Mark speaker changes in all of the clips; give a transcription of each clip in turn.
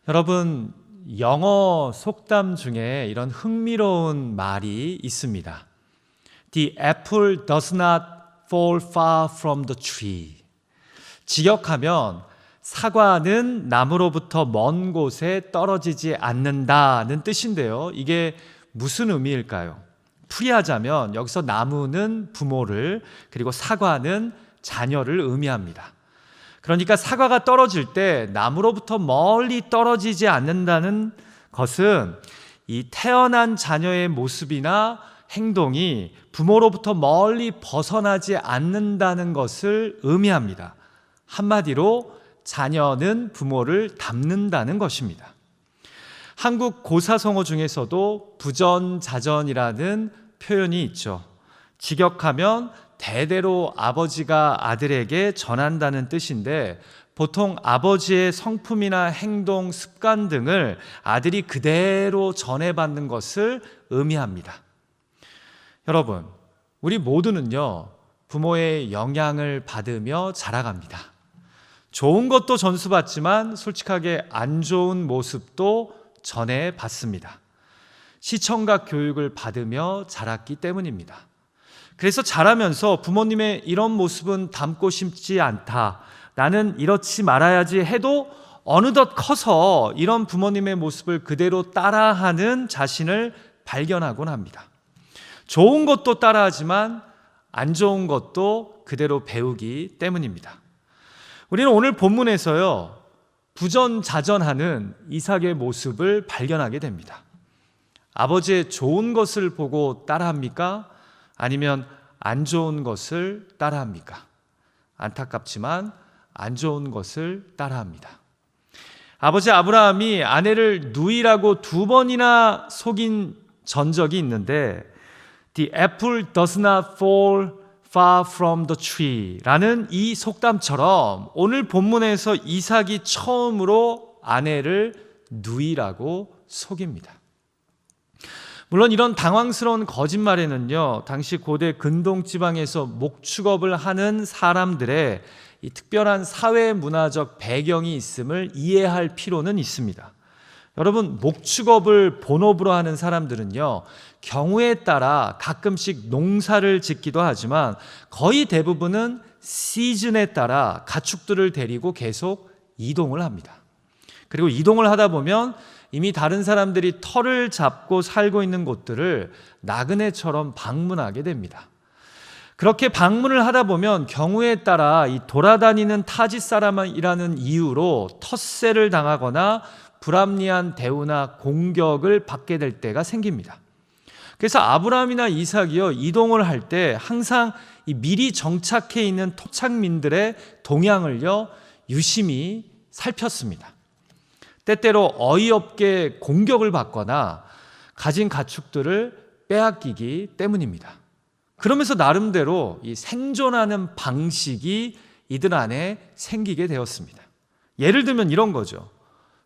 Speaker 1: 여러분, 영어 속담 중에 이런 흥미로운 말이 있습니다. The apple does not fall far from the tree. 직역하면 사과는 나무로부터 먼 곳에 떨어지지 않는다는 뜻인데요. 이게 무슨 의미일까요? 풀이하자면 여기서 나무는 부모를, 그리고 사과는 자녀를 의미합니다. 그러니까 사과가 떨어질 때 나무로부터 멀리 떨어지지 않는다는 것은 이 태어난 자녀의 모습이나 행동이 부모로부터 멀리 벗어나지 않는다는 것을 의미합니다. 한마디로 자녀는 부모를 닮는다는 것입니다. 한국 고사성어 중에서도 부전자전이라는 표현이 있죠. 직역하면 대대로 아버지가 아들에게 전한다는 뜻인데, 보통 아버지의 성품이나 행동, 습관 등을 아들이 그대로 전해받는 것을 의미합니다. 여러분, 우리 모두는요, 부모의 영향을 받으며 자라갑니다. 좋은 것도 전수받지만 솔직하게 안 좋은 모습도 전해받습니다. 시청각 교육을 받으며 자랐기 때문입니다. 그래서 자라면서 부모님의 이런 모습은 닮고 싶지 않다, 나는 이렇지 말아야지 해도 어느덧 커서 이런 부모님의 모습을 그대로 따라하는 자신을 발견하곤 합니다. 좋은 것도 따라하지만 안 좋은 것도 그대로 배우기 때문입니다. 우리는 오늘 본문에서요, 부전자전하는 이삭의 모습을 발견하게 됩니다. 아버지의 좋은 것을 보고 따라합니까? 아니면 안 좋은 것을 따라합니까? 안타깝지만 안 좋은 것을 따라합니다. 아버지 아브라함이 아내를 누이라고 2번이나 속인 전적이 있는데, The apple does not fall far from the tree 라는 이 속담처럼 오늘 본문에서 이삭이 처음으로 아내를 누이라고 속입니다. 물론 이런 당황스러운 거짓말에는요, 당시 고대 근동 지방에서 목축업을 하는 사람들의 이 특별한 사회 문화적 배경이 있음을 이해할 필요는 있습니다. 여러분, 목축업을 본업으로 하는 사람들은요, 경우에 따라 가끔씩 농사를 짓기도 하지만 거의 대부분은 시즌에 따라 가축들을 데리고 계속 이동을 합니다. 그리고 이동을 하다 보면 이미 다른 사람들이 터를 잡고 살고 있는 곳들을 나그네처럼 방문하게 됩니다. 그렇게 방문을 하다 보면 경우에 따라 이 돌아다니는 타지 사람이라는 이유로 텃세를 당하거나 불합리한 대우나 공격을 받게 될 때가 생깁니다. 그래서 아브라함이나 이삭이요, 이동을 할 때 항상 이 미리 정착해 있는 토착민들의 동향을요, 유심히 살폈습니다. 때때로 어이없게 공격을 받거나 가진 가축들을 빼앗기기 때문입니다. 그러면서 나름대로 이 생존하는 방식이 이들 안에 생기게 되었습니다. 예를 들면 이런 거죠.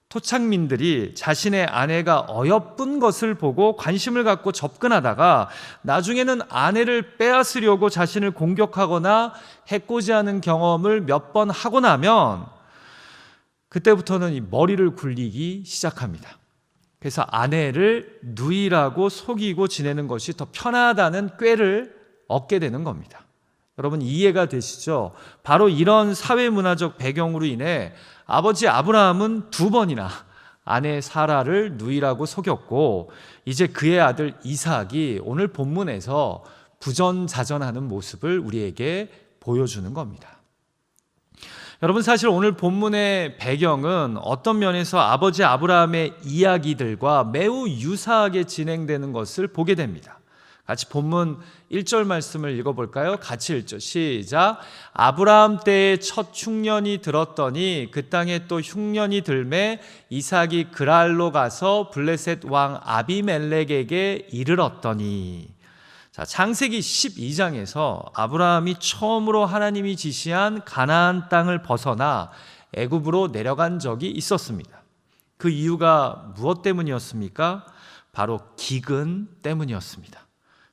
Speaker 1: 토착민들이 자신의 아내가 어여쁜 것을 보고 관심을 갖고 접근하다가 나중에는 아내를 빼앗으려고 자신을 공격하거나 해코지하는 경험을 몇 번 하고 나면 그때부터는 이 머리를 굴리기 시작합니다. 그래서 아내를 누이라고 속이고 지내는 것이 더 편하다는 꾀를 얻게 되는 겁니다. 여러분, 이해가 되시죠? 바로 이런 사회문화적 배경으로 인해 아버지 아브라함은 2번이나 아내 사라를 누이라고 속였고, 이제 그의 아들 이삭이 오늘 본문에서 부전자전하는 모습을 우리에게 보여주는 겁니다. 여러분, 사실 오늘 본문의 배경은 어떤 면에서 아버지 아브라함의 이야기들과 매우 유사하게 진행되는 것을 보게 됩니다. 같이 본문 1절 말씀을 읽어볼까요? 같이 읽죠. 시작. 아브라함 때에 첫 흉년이 들었더니 그 땅에 또 흉년이 들매 이삭이 그랄로 가서 블레셋 왕 아비멜렉에게 이르렀더니. 자, 창세기 12장에서 아브라함이 처음으로 하나님이 지시한 가나안 땅을 벗어나 애굽으로 내려간 적이 있었습니다. 그 이유가 무엇 때문이었습니까? 바로 기근 때문이었습니다.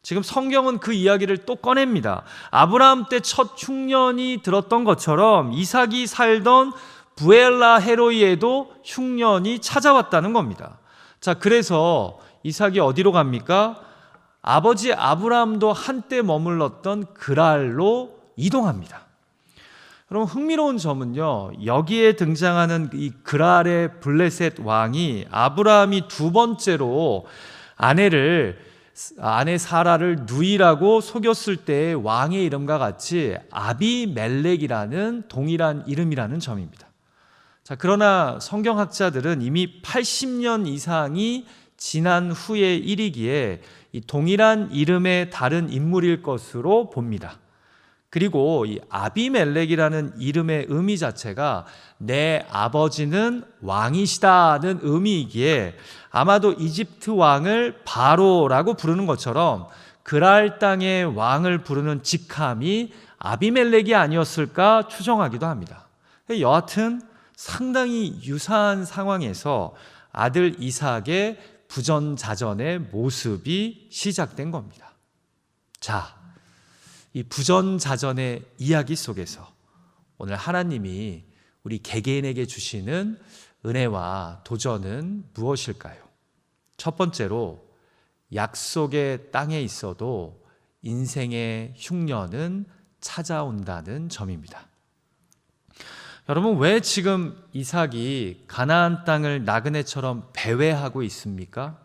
Speaker 1: 지금 성경은 그 이야기를 또 꺼냅니다. 아브라함 때 첫 흉년이 들었던 것처럼 이삭이 살던 부엘라 헤로이에도 흉년이 찾아왔다는 겁니다. 자, 그래서 이삭이 어디로 갑니까? 아버지 아브라함도 한때 머물렀던 그랄로 이동합니다. 여러분, 흥미로운 점은요, 여기에 등장하는 이 그랄의 블레셋 왕이 아브라함이 두 번째로 아내 사라를 누이라고 속였을 때의 왕의 이름과 같이 아비멜렉이라는 동일한 이름이라는 점입니다. 자, 그러나 성경학자들은 이미 80년 이상이 지난 후의 일이기에 이 동일한 이름의 다른 인물일 것으로 봅니다. 그리고 이 아비멜렉이라는 이름의 의미 자체가 내 아버지는 왕이시다는 의미이기에 아마도 이집트 왕을 바로라고 부르는 것처럼 그랄 땅의 왕을 부르는 직함이 아비멜렉이 아니었을까 추정하기도 합니다. 여하튼 상당히 유사한 상황에서 아들 이삭의 부전자전의 모습이 시작된 겁니다. 자, 이 부전자전의 이야기 속에서 오늘 하나님이 우리 개개인에게 주시는 은혜와 도전은 무엇일까요? 첫 번째로, 약속의 땅에 있어도 인생의 흉년은 찾아온다는 점입니다. 여러분, 왜 지금 이삭이 가나안 땅을 나그네처럼 배회하고 있습니까?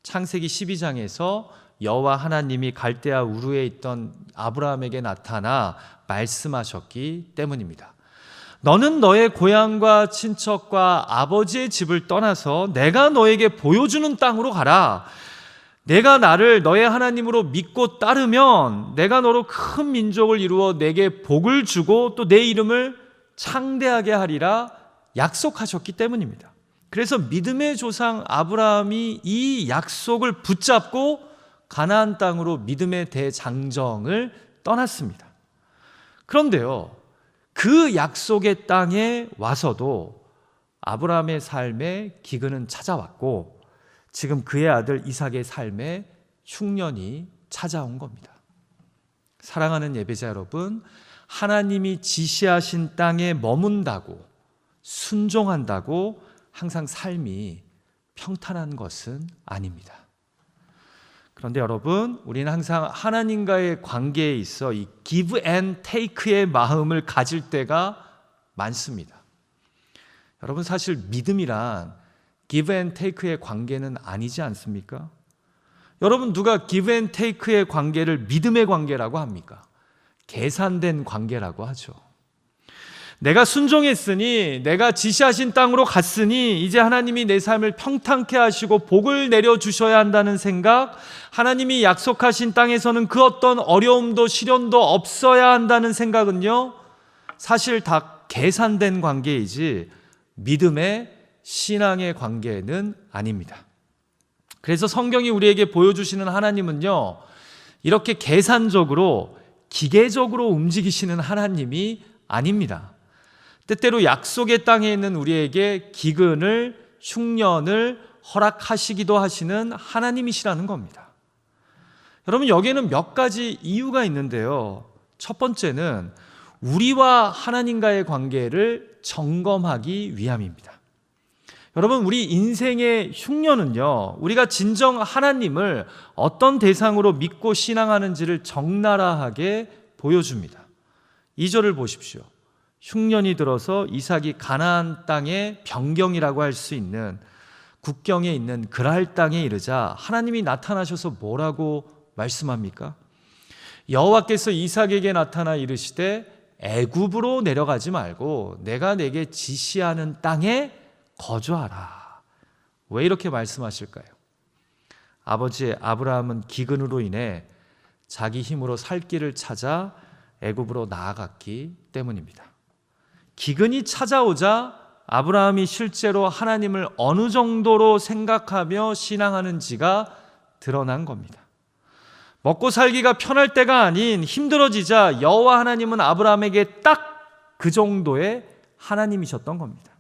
Speaker 1: 창세기 12장에서 여호와 하나님이 갈대아 우르에 있던 아브라함에게 나타나 말씀하셨기 때문입니다. 너는 너의 고향과 친척과 아버지의 집을 떠나서 내가 너에게 보여주는 땅으로 가라. 내가 나를 너의 하나님으로 믿고 따르면 내가 너로 큰 민족을 이루어 내게 복을 주고 또 내 이름을 창대하게 하리라 약속하셨기 때문입니다. 그래서 믿음의 조상 아브라함이 이 약속을 붙잡고 가나안 땅으로 믿음의 대장정을 떠났습니다. 그런데요, 그 약속의 땅에 와서도 아브라함의 삶에 기근은 찾아왔고 지금 그의 아들 이삭의 삶에 흉년이 찾아온 겁니다. 사랑하는 예배자 여러분, 하나님이 지시하신 땅에 머문다고, 순종한다고 항상 삶이 평탄한 것은 아닙니다. 그런데 여러분, 우리는 항상 하나님과의 관계에 있어 이 give and take의 마음을 가질 때가 많습니다. 여러분, 사실 믿음이란 give and take의 관계는 아니지 않습니까? 여러분, 누가 give and take의 관계를 믿음의 관계라고 합니까? 계산된 관계라고 하죠. 내가 순종했으니, 내가 지시하신 땅으로 갔으니 이제 하나님이 내 삶을 평탄케 하시고 복을 내려주셔야 한다는 생각, 하나님이 약속하신 땅에서는 그 어떤 어려움도 시련도 없어야 한다는 생각은요, 사실 다 계산된 관계이지 믿음의 신앙의 관계는 아닙니다. 그래서 성경이 우리에게 보여주시는 하나님은요, 이렇게 계산적으로 기계적으로 움직이시는 하나님이 아닙니다. 때때로 약속의 땅에 있는 우리에게 기근을, 흉년을 허락하시기도 하시는 하나님이시라는 겁니다. 여러분, 여기에는 몇 가지 이유가 있는데요. 첫 번째는 우리와 하나님과의 관계를 점검하기 위함입니다. 여러분, 우리 인생의 흉년은요, 우리가 진정 하나님을 어떤 대상으로 믿고 신앙하는지를 적나라하게 보여줍니다. 2절을 보십시오. 흉년이 들어서 이삭이 가나안 땅의 변경이라고 할 수 있는 국경에 있는 그랄 땅에 이르자 하나님이 나타나셔서 뭐라고 말씀합니까? 여호와께서 이삭에게 나타나 이르시되 애굽으로 내려가지 말고 내가 내게 지시하는 땅에 거주하라. 왜 이렇게 말씀하실까요? 아버지 아브라함은 기근으로 인해 자기 힘으로 살 길을 찾아 애굽으로 나아갔기 때문입니다. 기근이 찾아오자 아브라함이 실제로 하나님을 어느 정도로 생각하며 신앙하는지가 드러난 겁니다. 먹고 살기가 편할 때가 아닌 힘들어지자 여호와 하나님은 아브라함에게 딱 그 정도의 하나님이셨던 겁니다.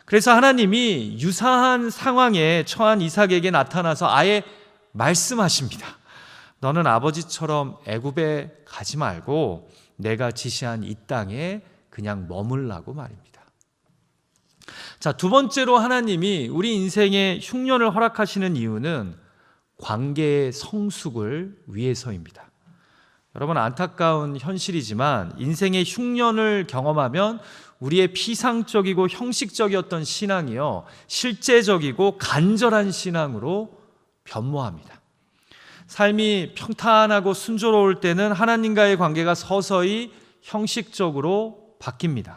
Speaker 1: 그래서 하나님이 유사한 상황에 처한 이삭에게 나타나서 아예 말씀하십니다. 너는 아버지처럼 애굽에 가지 말고 내가 지시한 이 땅에 그냥 머물라고 말입니다. 자, 두 번째로 하나님이 우리 인생에 흉년을 허락하시는 이유는 관계의 성숙을 위해서입니다. 여러분, 안타까운 현실이지만 인생의 흉년을 경험하면 우리의 피상적이고 형식적이었던 신앙이요, 실제적이고 간절한 신앙으로 변모합니다. 삶이 평탄하고 순조로울 때는 하나님과의 관계가 서서히 형식적으로 바뀝니다.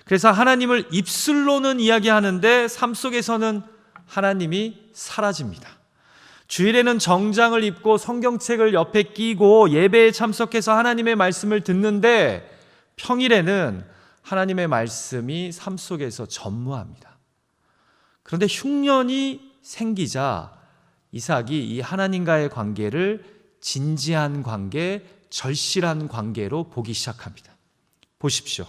Speaker 1: 그래서 하나님을 입술로는 이야기하는데 삶 속에서는 하나님이 사라집니다. 주일에는 정장을 입고 성경책을 옆에 끼고 예배에 참석해서 하나님의 말씀을 듣는데 평일에는 하나님의 말씀이 삶 속에서 전무합니다. 그런데 흉년이 생기자 이삭이 이 하나님과의 관계를 진지한 관계, 절실한 관계로 보기 시작합니다. 보십시오.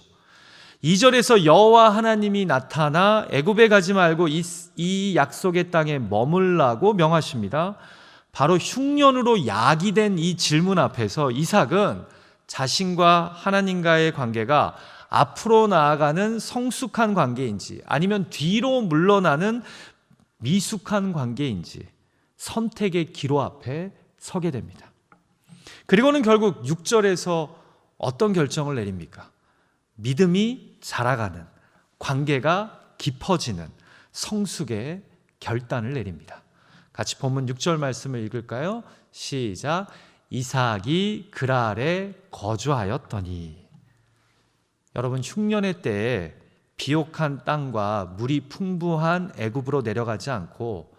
Speaker 1: 2절에서 여호와 하나님이 나타나 애굽에 가지 말고 이 약속의 땅에 머물라고 명하십니다. 바로 흉년으로 야기된 이 질문 앞에서 이삭은 자신과 하나님과의 관계가 앞으로 나아가는 성숙한 관계인지 아니면 뒤로 물러나는 미숙한 관계인지 선택의 기로 앞에 서게 됩니다. 그리고는 결국 6절에서 어떤 결정을 내립니까? 믿음이 자라가는, 관계가 깊어지는 성숙의 결단을 내립니다. 같이 본문 6절 말씀을 읽을까요? 시작. 이삭이 그랄에 거주하였더니. 여러분, 흉년의 때에 비옥한 땅과 물이 풍부한 애굽으로 내려가지 않고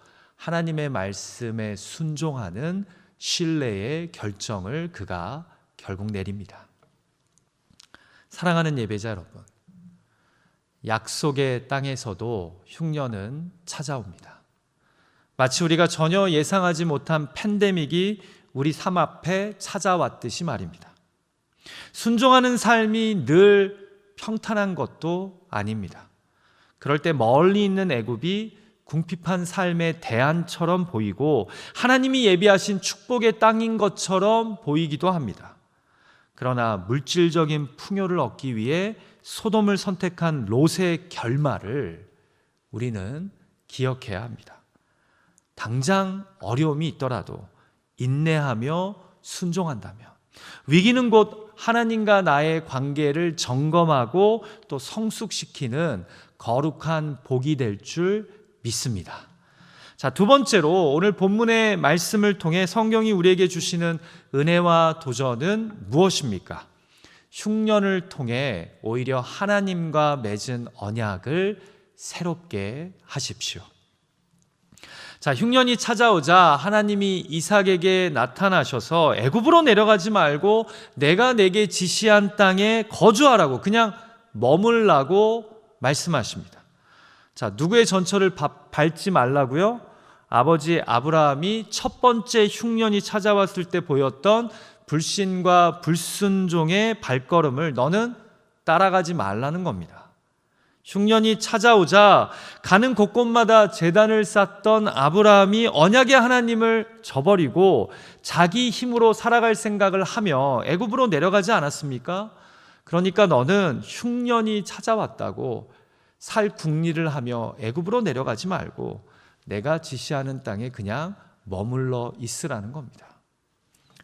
Speaker 1: 하나님의 말씀에 순종하는 신뢰의 결정을 그가 결국 내립니다. 사랑하는 예배자 여러분, 약속의 땅에서도 흉년은 찾아옵니다. 마치 우리가 전혀 예상하지 못한 팬데믹이 우리 삶 앞에 찾아왔듯이 말입니다. 순종하는 삶이 늘 평탄한 것도 아닙니다. 그럴 때 멀리 있는 애굽이 궁핍한 삶의 대안처럼 보이고 하나님이 예비하신 축복의 땅인 것처럼 보이기도 합니다. 그러나 물질적인 풍요를 얻기 위해 소돔을 선택한 롯의 결말을 우리는 기억해야 합니다. 당장 어려움이 있더라도 인내하며 순종한다면 위기는 곧 하나님과 나의 관계를 점검하고 또 성숙시키는 거룩한 복이 될 줄 믿습니다. 자, 두 번째로 오늘 본문의 말씀을 통해 성경이 우리에게 주시는 은혜와 도전은 무엇입니까? 흉년을 통해 오히려 하나님과 맺은 언약을 새롭게 하십시오. 자, 흉년이 찾아오자 하나님이 이삭에게 나타나셔서 애굽으로 내려가지 말고 내가 내게 지시한 땅에 거주하라고, 그냥 머물라고 말씀하십니다. 자, 누구의 전철을 밟지 말라고요? 아버지 아브라함이 첫 번째 흉년이 찾아왔을 때 보였던 불신과 불순종의 발걸음을 너는 따라가지 말라는 겁니다. 흉년이 찾아오자 가는 곳곳마다 제단을 쌓던 아브라함이 언약의 하나님을 저버리고 자기 힘으로 살아갈 생각을 하며 애굽으로 내려가지 않았습니까? 그러니까 너는 흉년이 찾아왔다고 살 궁리를 하며 애굽으로 내려가지 말고 내가 지시하는 땅에 그냥 머물러 있으라는 겁니다.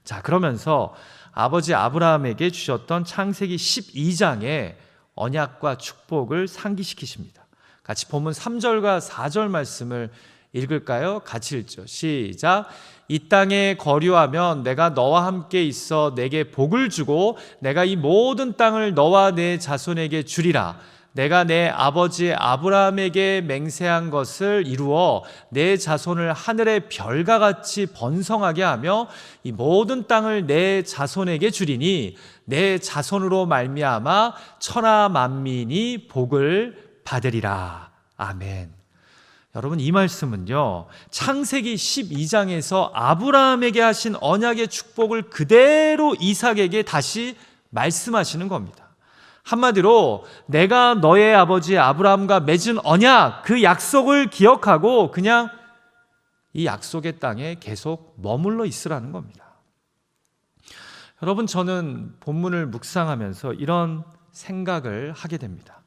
Speaker 1: 자, 그러면서 아버지 아브라함에게 주셨던 창세기 12장의 언약과 축복을 상기시키십니다. 같이 본문 3절과 4절 말씀을 읽을까요? 같이 읽죠. 시작. 이 땅에 거류하면 내가 너와 함께 있어 내게 복을 주고 내가 이 모든 땅을 너와 내 자손에게 주리라. 내가 내 아버지 아브라함에게 맹세한 것을 이루어 내 자손을 하늘의 별과 같이 번성하게 하며 이 모든 땅을 내 자손에게 주리니 내 자손으로 말미암아 천하 만민이 복을 받으리라. 아멘. 여러분, 이 말씀은요, 창세기 12장에서 아브라함에게 하신 언약의 축복을 그대로 이삭에게 다시 말씀하시는 겁니다. 한마디로 내가 너의 아버지 아브라함과 맺은 언약, 그 약속을 기억하고 그냥 이 약속의 땅에 계속 머물러 있으라는 겁니다. 여러분, 저는 본문을 묵상하면서 이런 생각을 하게 됩니다.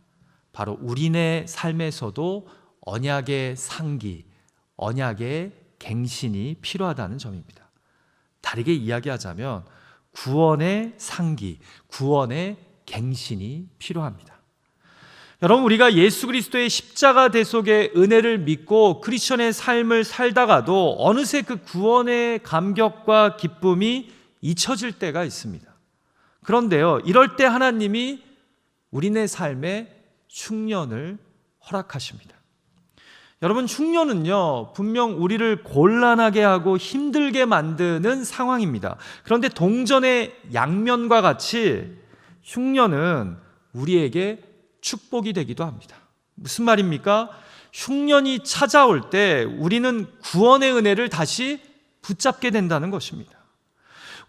Speaker 1: 바로 우리네 삶에서도 언약의 상기, 언약의 갱신이 필요하다는 점입니다. 다르게 이야기하자면 구원의 상기, 구원의 갱신이 필요합니다. 여러분, 우리가 예수 그리스도의 십자가 대속의 은혜를 믿고 크리스천의 삶을 살다가도 어느새 그 구원의 감격과 기쁨이 잊혀질 때가 있습니다. 그런데요, 이럴 때 하나님이 우리네 삶에 흉년을 허락하십니다. 여러분, 흉년은요, 분명 우리를 곤란하게 하고 힘들게 만드는 상황입니다. 그런데 동전의 양면과 같이 흉년은 우리에게 축복이 되기도 합니다. 무슨 말입니까? 흉년이 찾아올 때 우리는 구원의 은혜를 다시 붙잡게 된다는 것입니다.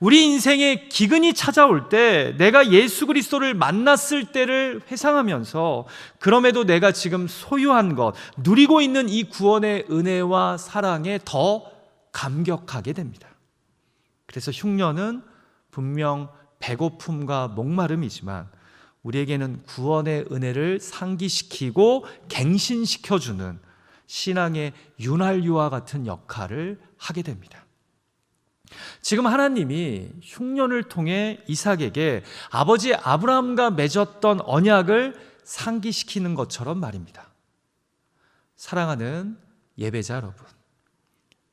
Speaker 1: 우리 인생에 기근이 찾아올 때 내가 예수 그리스도를 만났을 때를 회상하면서 그럼에도 내가 지금 소유한 것, 누리고 있는 이 구원의 은혜와 사랑에 더 감격하게 됩니다. 그래서 흉년은 분명 배고픔과 목마름이지만 우리에게는 구원의 은혜를 상기시키고 갱신시켜주는 신앙의 윤활유와 같은 역할을 하게 됩니다. 지금 하나님이 흉년을 통해 이삭에게 아버지 아브라함과 맺었던 언약을 상기시키는 것처럼 말입니다. 사랑하는 예배자 여러분,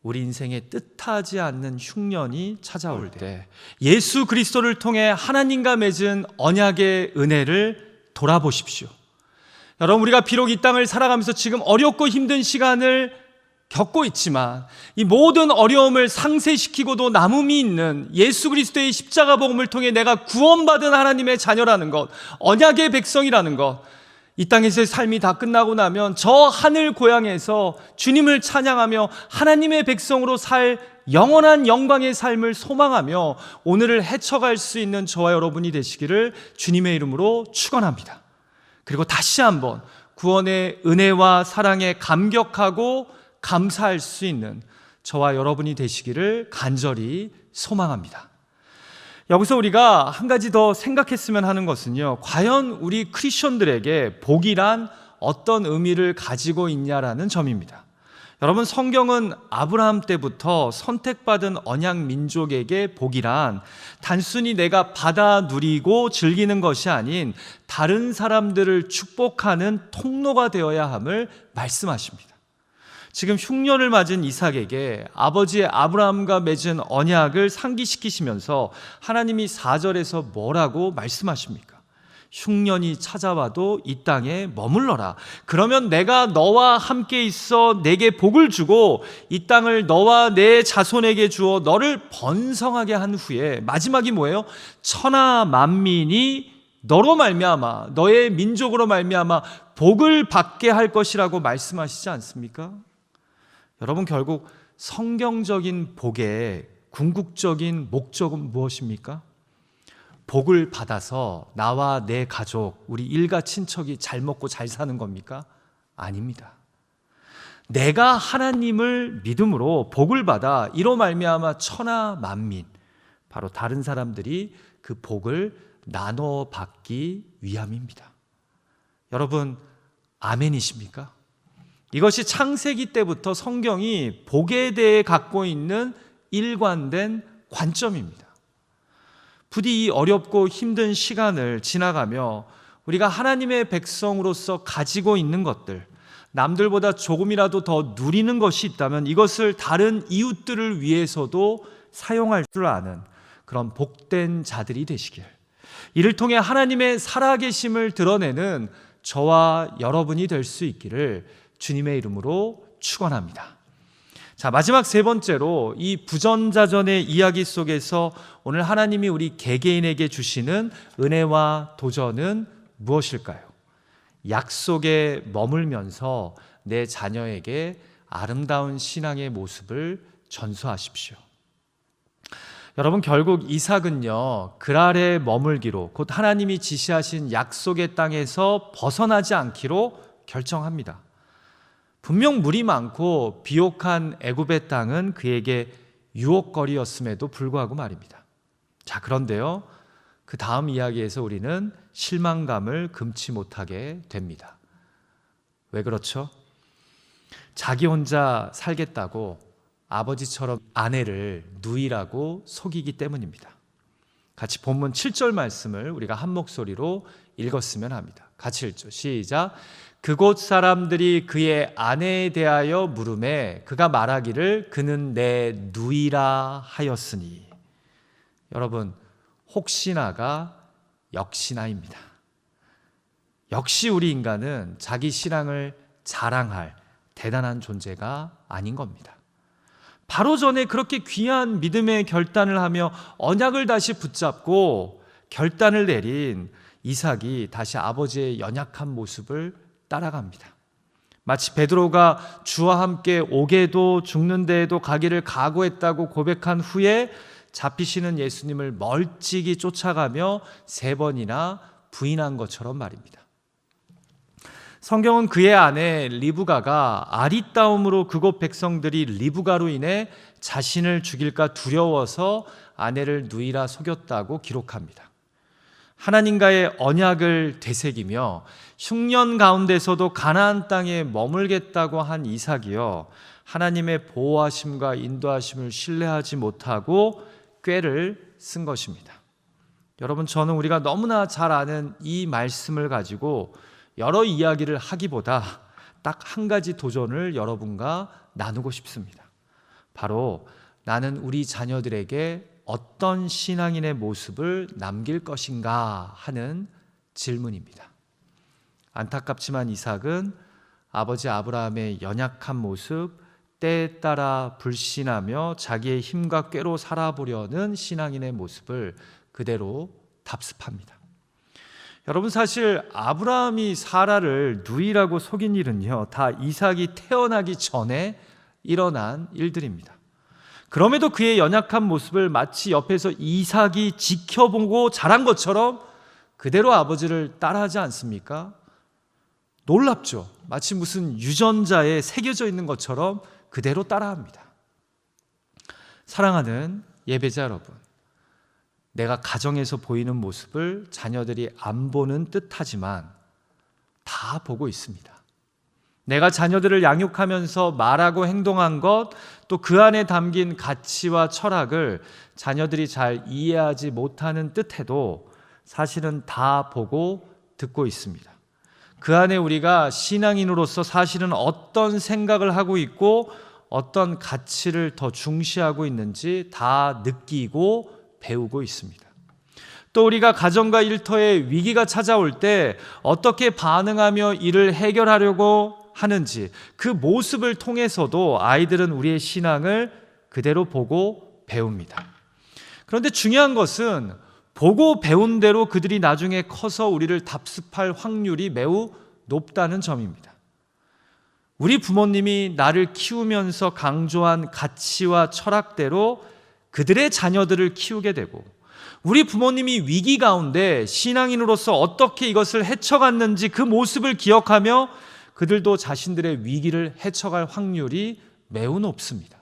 Speaker 1: 우리 인생에 뜻하지 않는 흉년이 찾아올 때 예수 그리스도를 통해 하나님과 맺은 언약의 은혜를 돌아보십시오. 여러분, 우리가 비록 이 땅을 살아가면서 지금 어렵고 힘든 시간을 겪고 있지만 이 모든 어려움을 상쇄시키고도 남음이 있는 예수 그리스도의 십자가 복음을 통해 내가 구원받은 하나님의 자녀라는 것, 언약의 백성이라는 것, 이 땅에서의 삶이 다 끝나고 나면 저 하늘 고향에서 주님을 찬양하며 하나님의 백성으로 살 영원한 영광의 삶을 소망하며 오늘을 헤쳐갈 수 있는 저와 여러분이 되시기를 주님의 이름으로 축원합니다. 그리고 다시 한번 구원의 은혜와 사랑에 감격하고 감사할 수 있는 저와 여러분이 되시기를 간절히 소망합니다. 여기서 우리가 한 가지 더 생각했으면 하는 것은요, 과연 우리 크리스천들에게 복이란 어떤 의미를 가지고 있냐라는 점입니다. 여러분, 성경은 아브라함 때부터 선택받은 언약 민족에게 복이란 단순히 내가 받아 누리고 즐기는 것이 아닌 다른 사람들을 축복하는 통로가 되어야 함을 말씀하십니다. 지금 흉년을 맞은 이삭에게 아버지 아브라함과 맺은 언약을 상기시키시면서 하나님이 4절에서 뭐라고 말씀하십니까? 흉년이 찾아와도 이 땅에 머물러라. 그러면 내가 너와 함께 있어 내게 복을 주고 이 땅을 너와 내 자손에게 주어 너를 번성하게 한 후에 마지막이 뭐예요? 천하 만민이 너로 말미암아, 너의 민족으로 말미암아 복을 받게 할 것이라고 말씀하시지 않습니까? 여러분, 결국 성경적인 복의 궁극적인 목적은 무엇입니까? 복을 받아서 나와 내 가족, 우리 일가 친척이 잘 먹고 잘 사는 겁니까? 아닙니다. 내가 하나님을 믿음으로 복을 받아 이로 말미암아 천하 만민, 바로 다른 사람들이 그 복을 나눠 받기 위함입니다. 여러분, 아멘이십니까? 이것이 창세기 때부터 성경이 복에 대해 갖고 있는 일관된 관점입니다. 부디 이 어렵고 힘든 시간을 지나가며 우리가 하나님의 백성으로서 가지고 있는 것들, 남들보다 조금이라도 더 누리는 것이 있다면 이것을 다른 이웃들을 위해서도 사용할 줄 아는 그런 복된 자들이 되시길, 이를 통해 하나님의 살아계심을 드러내는 저와 여러분이 될 수 있기를 주님의 이름으로 축원합니다. 자, 마지막 세 번째로 이 부전자전의 이야기 속에서 오늘 하나님이 우리 개개인에게 주시는 은혜와 도전은 무엇일까요? 약속에 머물면서 내 자녀에게 아름다운 신앙의 모습을 전수하십시오. 여러분, 결국 이삭은요, 그랄에 머물기로, 곧 하나님이 지시하신 약속의 땅에서 벗어나지 않기로 결정합니다. 분명 물이 많고 비옥한 애굽의 땅은 그에게 유혹거리였음에도 불구하고 말입니다. 자, 그런데요, 그 다음 이야기에서 우리는 실망감을 금치 못하게 됩니다. 왜 그렇죠? 자기 혼자 살겠다고 아버지처럼 아내를 누이라고 속이기 때문입니다. 같이 본문 7절 말씀을 우리가 한 목소리로 읽었으면 합니다. 같이 읽죠. 시작. 그곳 사람들이 그의 아내에 대하여 물으매 그가 말하기를 그는 내 누이라 하였으니. 여러분, 혹시나가 역시나입니다. 역시 우리 인간은 자기 신앙을 자랑할 대단한 존재가 아닌 겁니다. 바로 전에 그렇게 귀한 믿음의 결단을 하며 언약을 다시 붙잡고 결단을 내린 이삭이 다시 아버지의 연약한 모습을 따라갑니다. 마치 베드로가 주와 함께 오게도 죽는 데에도 가기를 각오했다고 고백한 후에 잡히시는 예수님을 멀찍이 쫓아가며 3번이나 부인한 것처럼 말입니다. 성경은 그의 아내 리브가가 아리따움으로 그곳 백성들이 리브가로 인해 자신을 죽일까 두려워서 아내를 누이라 속였다고 기록합니다. 하나님과의 언약을 되새기며 흉년 가운데서도 가나안 땅에 머물겠다고 한 이삭이요, 하나님의 보호하심과 인도하심을 신뢰하지 못하고 꾀를 쓴 것입니다. 여러분, 저는 우리가 너무나 잘 아는 이 말씀을 가지고 여러 이야기를 하기보다 딱 한 가지 도전을 여러분과 나누고 싶습니다. 바로 나는 우리 자녀들에게 어떤 신앙인의 모습을 남길 것인가 하는 질문입니다. 안타깝지만 이삭은 아버지 아브라함의 연약한 모습, 때에 따라 불신하며 자기의 힘과 꾀로 살아보려는 신앙인의 모습을 그대로 답습합니다. 여러분, 사실 아브라함이 사라를 누이라고 속인 일은요, 다 이삭이 태어나기 전에 일어난 일들입니다. 그럼에도 그의 연약한 모습을 마치 옆에서 이삭이 지켜보고 자란 것처럼 그대로 아버지를 따라하지 않습니까? 놀랍죠? 마치 무슨 유전자에 새겨져 있는 것처럼 그대로 따라합니다. 사랑하는 예배자 여러분, 내가 가정에서 보이는 모습을 자녀들이 안 보는 듯하지만 다 보고 있습니다. 내가 자녀들을 양육하면서 말하고 행동한 것, 또 그 안에 담긴 가치와 철학을 자녀들이 잘 이해하지 못하는 듯해도 사실은 다 보고 듣고 있습니다. 그 안에 우리가 신앙인으로서 사실은 어떤 생각을 하고 있고 어떤 가치를 더 중시하고 있는지 다 느끼고 배우고 있습니다. 또 우리가 가정과 일터에 위기가 찾아올 때 어떻게 반응하며 이를 해결하려고 하는지 그 모습을 통해서도 아이들은 우리의 신앙을 그대로 보고 배웁니다. 그런데 중요한 것은 보고 배운 대로 그들이 나중에 커서 우리를 답습할 확률이 매우 높다는 점입니다. 우리 부모님이 나를 키우면서 강조한 가치와 철학대로 그들의 자녀들을 키우게 되고, 우리 부모님이 위기 가운데 신앙인으로서 어떻게 이것을 헤쳐갔는지 그 모습을 기억하며 그들도 자신들의 위기를 헤쳐갈 확률이 매우 높습니다.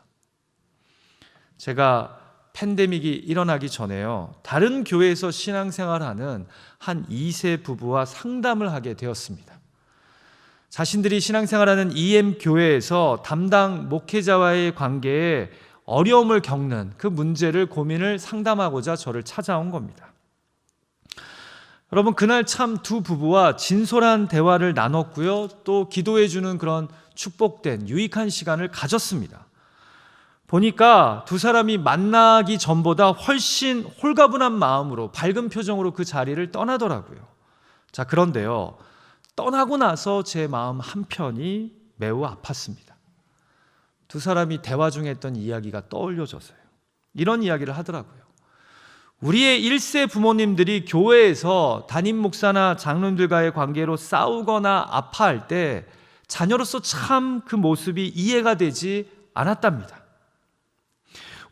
Speaker 1: 제가 팬데믹이 일어나기 전에요, 다른 교회에서 신앙생활하는 한 2세 부부와 상담을 하게 되었습니다. 자신들이 신앙생활하는 EM 교회에서 담당 목회자와의 관계에 어려움을 겪는 그 문제를 고민을 상담하고자 저를 찾아온 겁니다. 여러분, 그날 참 두 부부와 진솔한 대화를 나눴고요, 또 기도해 주는 그런 축복된 유익한 시간을 가졌습니다. 보니까 두 사람이 만나기 전보다 훨씬 홀가분한 마음으로 밝은 표정으로 그 자리를 떠나더라고요. 자, 그런데요, 떠나고 나서 제 마음 한편이 매우 아팠습니다. 두 사람이 대화 중에 했던 이야기가 떠올려져서요. 이런 이야기를 하더라고요. 우리의 1세 부모님들이 교회에서 담임 목사나 장로님들과의 관계로 싸우거나 아파할 때 자녀로서 참 그 모습이 이해가 되지 않았답니다.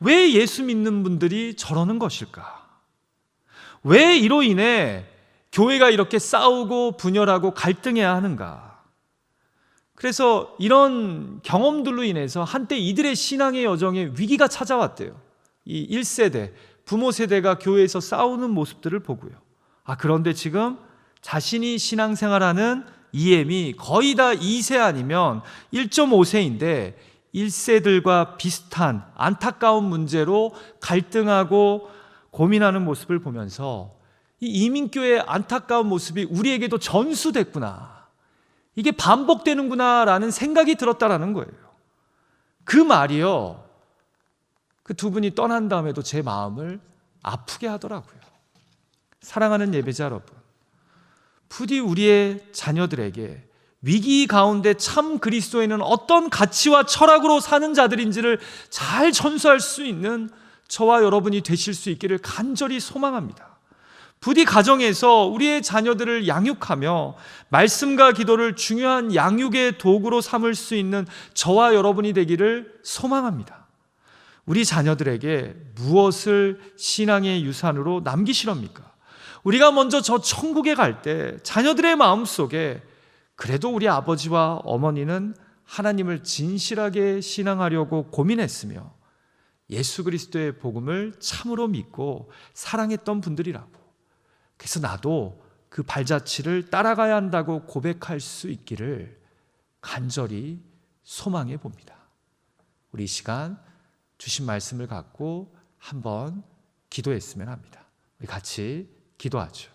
Speaker 1: 왜 예수 믿는 분들이 저러는 것일까? 왜 이로 인해 교회가 이렇게 싸우고 분열하고 갈등해야 하는가? 그래서 이런 경험들로 인해서 한때 이들의 신앙의 여정에 위기가 찾아왔대요. 이 1세대, 부모 세대가 교회에서 싸우는 모습들을 보고요. 그런데 지금 자신이 신앙생활하는 EM이 거의 다 2세 아니면 1.5세인데 1세들과 비슷한 안타까운 문제로 갈등하고 고민하는 모습을 보면서 이 이민교의 안타까운 모습이 우리에게도 전수됐구나, 이게 반복되는구나 라는 생각이 들었다라는 거예요. 그 말이요, 그 두 분이 떠난 다음에도 제 마음을 아프게 하더라고요. 사랑하는 예배자 여러분, 부디 우리의 자녀들에게 위기 가운데 참 그리스도인은 어떤 가치와 철학으로 사는 자들인지를 잘 전수할 수 있는 저와 여러분이 되실 수 있기를 간절히 소망합니다. 부디 가정에서 우리의 자녀들을 양육하며 말씀과 기도를 중요한 양육의 도구로 삼을 수 있는 저와 여러분이 되기를 소망합니다. 우리 자녀들에게 무엇을 신앙의 유산으로 남기시렵니까? 우리가 먼저 저 천국에 갈 때 자녀들의 마음속에 그래도 우리 아버지와 어머니는 하나님을 진실하게 신앙하려고 고민했으며 예수 그리스도의 복음을 참으로 믿고 사랑했던 분들이라고, 그래서 나도 그 발자취를 따라가야 한다고 고백할 수 있기를 간절히 소망해 봅니다. 우리 이 시간 주신 말씀을 갖고 한번 기도했으면 합니다. 우리 같이 기도하죠.